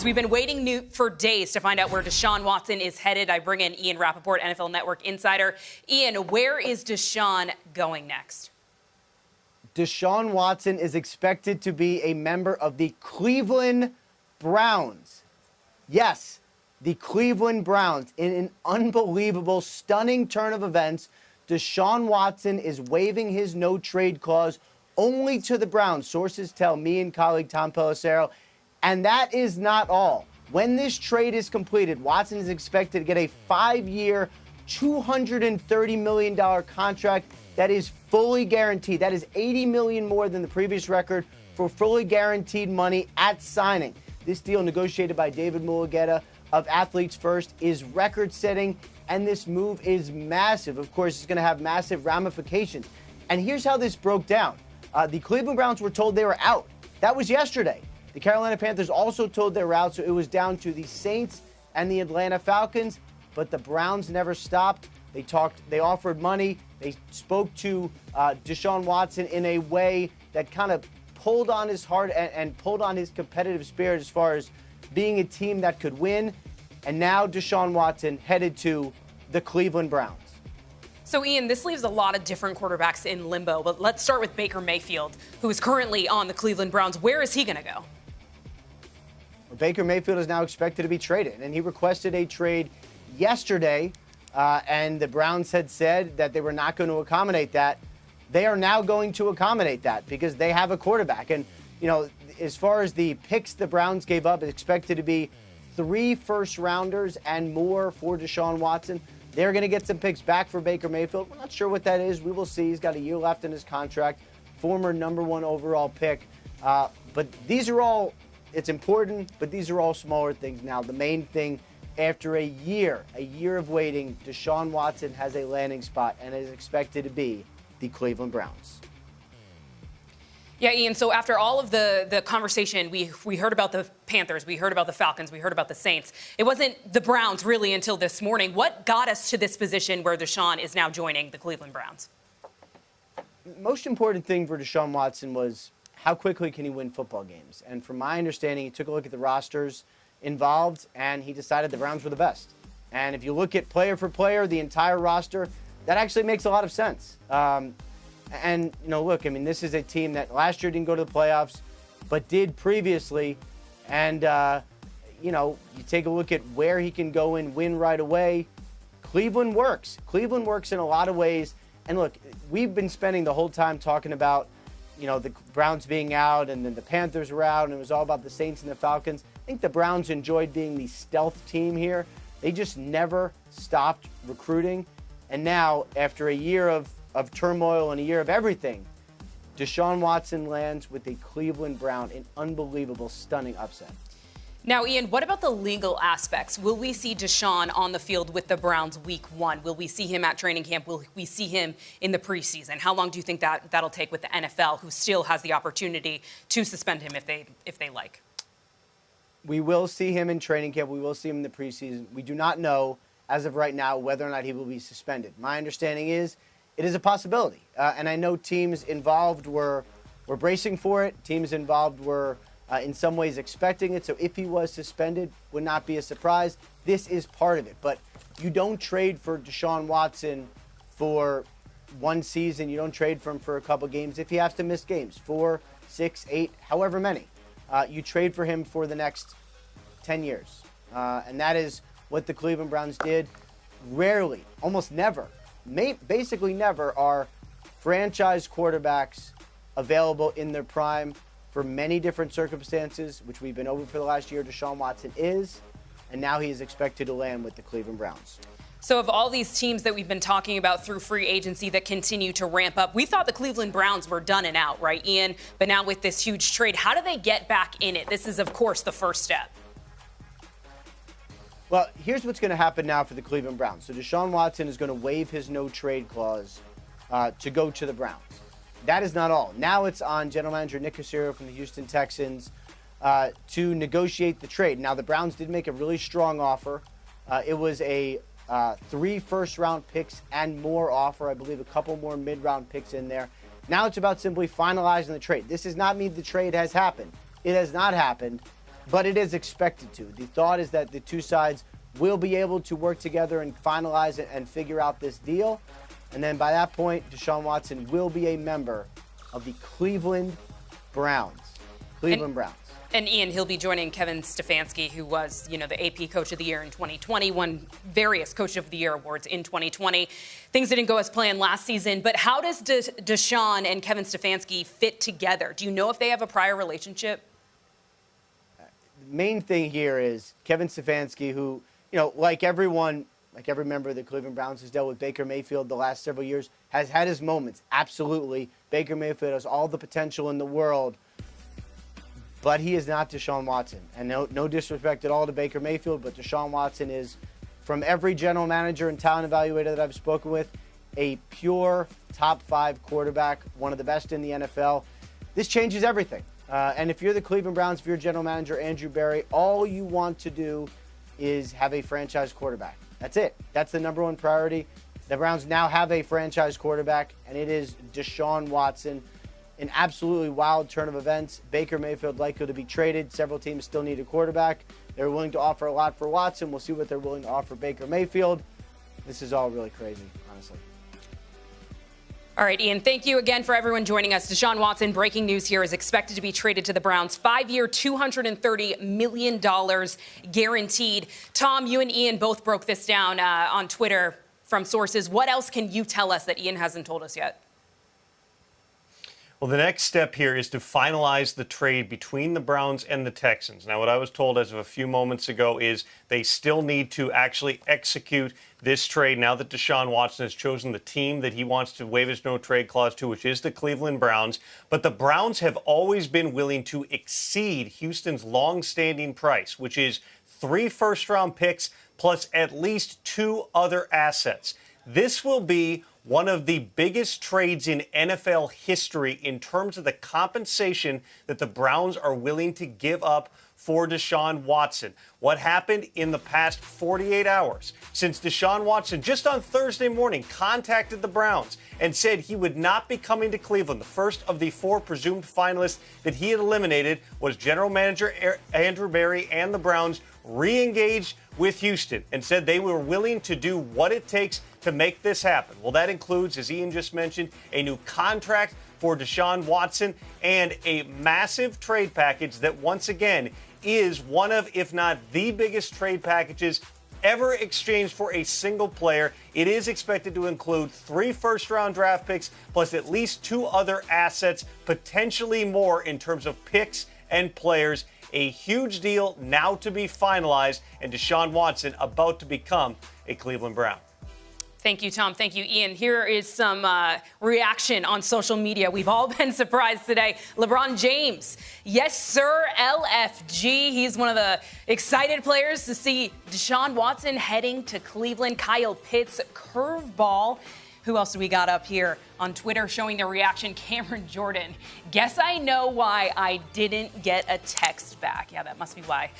We've been waiting for days to find out where Deshaun Watson is headed. I bring in Ian Rapoport, NFL Network insider. Ian, where is Deshaun going next? Deshaun Watson is expected to be a member of the Cleveland Browns. Yes, the Cleveland Browns. In an unbelievable, stunning turn of events, Deshaun Watson is waiving his no-trade clause only to the Browns. Sources tell me and colleague Tom Pelissero. And that is not all. When this trade is completed, Watson is expected to get a 5-year, $230 million contract that is fully guaranteed. That is $80 million more than the previous record for fully guaranteed money at signing. This deal, negotiated by David Mulugheta of Athletes First, is record-setting, and this move is massive. Of course, it's going to have massive ramifications. And here's how this broke down. The Cleveland Browns were told they were out. That was yesterday. The Carolina Panthers also told they were out, so it was down to the Saints and the Atlanta Falcons, but the Browns never stopped. They offered money. They spoke to Deshaun Watson in a way that kind of pulled on his heart and pulled on his competitive spirit as far as being a team that could win. And now Deshaun Watson headed to the Cleveland Browns. So, Ian, this leaves a lot of different quarterbacks in limbo, but let's start with Baker Mayfield, who is currently on the Cleveland Browns. Where is he going to go? Baker Mayfield is now expected to be traded, and he requested a trade yesterday, and the Browns had said that they were not going to accommodate that. They are now going to accommodate that because they have a quarterback. And, you know, as far as the picks the Browns gave up, it's expected to be 3 first-rounders and more for Deshaun Watson. They're going to get some picks back for Baker Mayfield. We're not sure what that is. We will see. He's got a year left in his contract, former #1 overall pick. But these are all... It's important, but these are all smaller things now. The main thing, after a year of waiting, Deshaun Watson has a landing spot and is expected to be the Cleveland Browns. Yeah, Ian, so after all of the conversation, we heard about the Panthers, we heard about the Falcons, we heard about the Saints. It wasn't the Browns really until this morning. What got us to this position where Deshaun is now joining the Cleveland Browns? Most important thing for Deshaun Watson was how quickly can he win football games? And from my understanding, he took a look at the rosters involved, and he decided the Browns were the best. And if you look at player for player, the entire roster, that actually makes a lot of sense. And, you know, look, I mean, this is a team that last year didn't go to the playoffs, but did previously. And, you know, you take a look at where he can go and win right away. Cleveland works. Cleveland works in a lot of ways. And, look, we've been spending the whole time talking about, you know, the Browns being out, and then the Panthers were out, and it was all about the Saints and the Falcons. I think the Browns enjoyed being the stealth team here. They just never stopped recruiting. And now, after a year of turmoil and a year of everything, Deshaun Watson lands with the Cleveland Brown, an unbelievable, stunning upset. Now, Ian, what about the legal aspects? Will we see Deshaun on the field with the Browns week 1? Will we see him at training camp? Will we see him in the preseason? How long do you think that'll take with the NFL, who still has the opportunity to suspend him if they like? We will see him in training camp. We will see him in the preseason. We do not know, as of right now, whether or not he will be suspended. My understanding is it is a possibility. And I know teams involved were bracing for it. Teams involved were in some ways expecting it. So if he was suspended, would not be a surprise. This is part of it. But you don't trade for Deshaun Watson for one season. You don't trade for him for a couple games. If he has to miss games, 4, 6, 8, however many, you trade for him for the next 10 years. And that is what the Cleveland Browns did. Rarely, almost never, basically never, are franchise quarterbacks available in their prime for many different circumstances, which we've been over for the last year. Deshaun Watson is, and now he is expected to land with the Cleveland Browns. So of all these teams that we've been talking about through free agency that continue to ramp up, we thought the Cleveland Browns were done and out, right, Ian? But now with this huge trade, how do they get back in it? This is, of course, the first step. Well, here's what's going to happen now for the Cleveland Browns. So Deshaun Watson is going to waive his no-trade clause to go to the Browns. That is not all. Now it's on general manager Nick Caserio from the Houston Texans to negotiate the trade. Now, the Browns did make a really strong offer. It was a 3 first-round picks and more offer. I believe a couple more mid-round picks in there. Now it's about simply finalizing the trade. This does not mean the trade has happened. It has not happened. but it is expected to. The thought is that the two sides will be able to work together and finalize it and figure out this deal. And then by that point, Deshaun Watson will be a member of the Cleveland Browns. Browns. And Ian, he'll be joining Kevin Stefanski, who was, the AP Coach of the Year in 2020, won various Coach of the Year awards in 2020. Things didn't go as planned last season, but how does Deshaun and Kevin Stefanski fit together? Do you know if they have a prior relationship? The main thing here is Kevin Stefanski, who, like every member of the Cleveland Browns who's dealt with Baker Mayfield the last several years, has had his moments. Absolutely. Baker Mayfield has all the potential in the world. But he is not Deshaun Watson. And no disrespect at all to Baker Mayfield, but Deshaun Watson is, from every general manager and talent evaluator that I've spoken with, a pure top 5 quarterback, one of the best in the NFL. This changes everything. And if you're the Cleveland Browns, if you're general manager Andrew Berry, all you want to do is have a franchise quarterback. That's it. That's the number one priority. The Browns now have a franchise quarterback, and it is Deshaun Watson. An absolutely wild turn of events. Baker Mayfield likely to be traded. Several teams still need a quarterback. They're willing to offer a lot for Watson. We'll see what they're willing to offer Baker Mayfield. This is all really crazy, honestly. All right, Ian, thank you again for everyone joining us. Deshaun Watson, breaking news here, is expected to be traded to the Browns. 5-year, $230 million guaranteed. Tom, you and Ian both broke this down on Twitter from sources. What else can you tell us that Ian hasn't told us yet? Well, the next step here is to finalize the trade between the Browns and the Texans. Now, what I was told as of a few moments ago is they still need to actually execute this trade now that Deshaun Watson has chosen the team that he wants to waive his no-trade clause to, which is the Cleveland Browns. But the Browns have always been willing to exceed Houston's long-standing price, which is 3 first-round picks plus at least 2 other assets. This will be one of the biggest trades in NFL history in terms of the compensation that the Browns are willing to give up for Deshaun Watson. What happened in the past 48 hours since Deshaun Watson just on Thursday morning contacted the Browns and said he would not be coming to Cleveland. The first of the 4 presumed finalists that he had eliminated was general manager Andrew Berry, and the Browns re-engaged with Houston and said they were willing to do what it takes to make this happen. Well, that includes, as Ian just mentioned, a new contract for Deshaun Watson and a massive trade package that once again is one of, if not the biggest trade packages ever exchanged for a single player. It is expected to include 3 first-round draft picks plus at least 2 other assets, potentially more in terms of picks and players. A huge deal now to be finalized, and Deshaun Watson about to become a Cleveland Brown. Thank you, Tom. Thank you, Ian. Here is some reaction on social media. We've all been surprised today. LeBron James. Yes, sir, LFG. He's one of the excited players to see Deshaun Watson heading to Cleveland. Kyle Pitts, curveball. Who else do we got up here on Twitter showing their reaction? Cameron Jordan. Guess I know why I didn't get a text back. Yeah, that must be why.